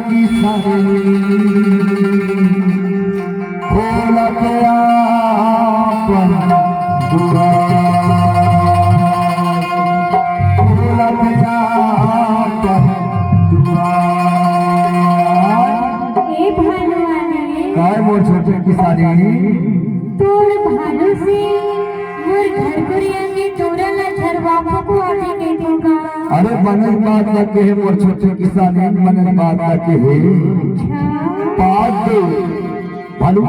किसानी खोला गया मोर छोटे किसानी तोर भानु से मोर घर कुरिया के तोरा ला झरवापा को आगे के दूंगा। अरे मनन बात न कहे मोर छोटे किसानी, मनन बात न कहे पाद दो भानु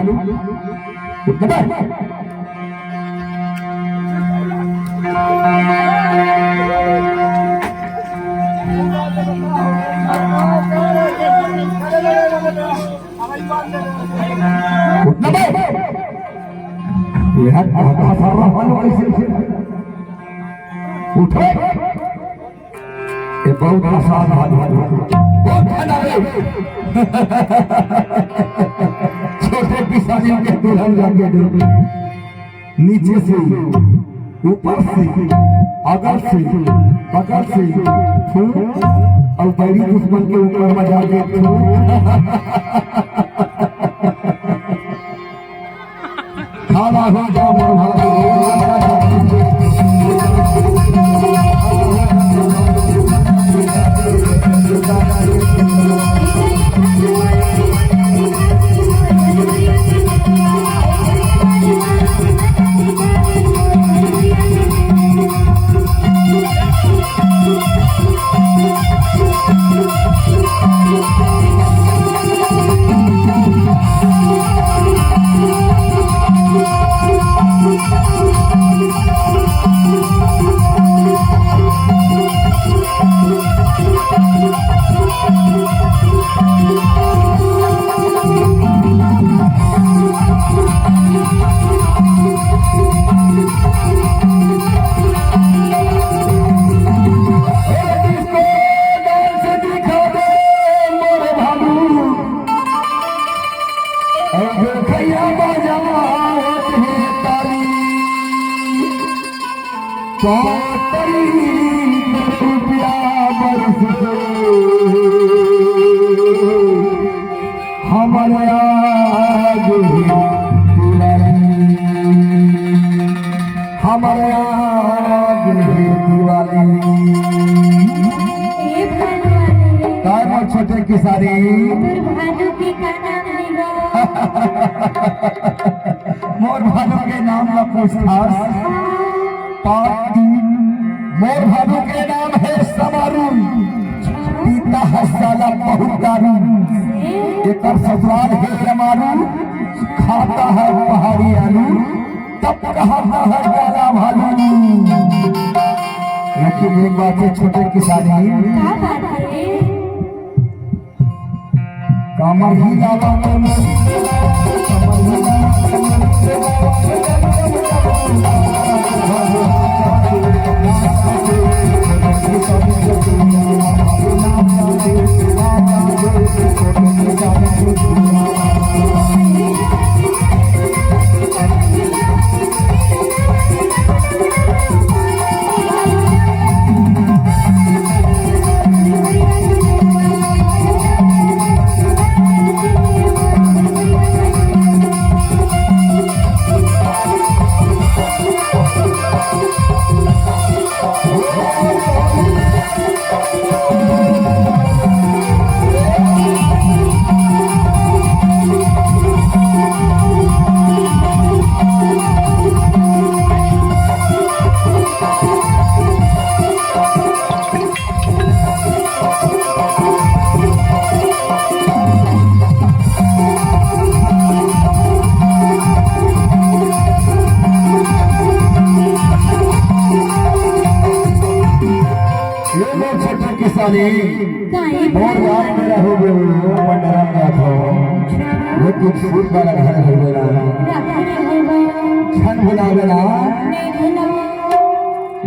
उठो ये बहुत आसान छोटे किसानियों के दुल्हन जाके नीचे से ऊपर से अगर से बगल से और बैरी दुश्मन के ऊपर मजा के खाना हो जाओ हमारे आज हमारे आज दिवाली छोटे किसानी भानु के का नाम लेगा मोर भानु के नाम का पूछताछ मोर भानु के नाम है समारू, पिता है साला बहुकारू, एक ससुराल है समारू, खाता है पहाड़ी आलू, तब कहता है काला भालू। लेकिन एक बात है छोटे किसानी, कामर ही लावा बहुत याद मेरा हो गया पंडरा का था वो कुछ फूल वाला घर हो गया छन भुला गया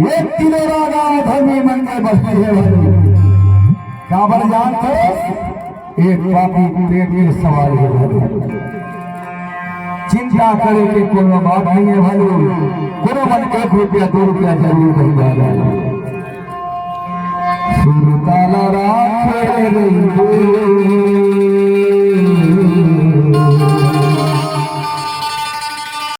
ये तीनों रागा धर्मी मन में बसते हैं काबर जानते एक पापी पेट में सवाल है चिंता करे के कोनो बात नहीं है भालू कोनो मन 1 रुपया 2 रुपया जरूर नहीं जाएगा ताला राखे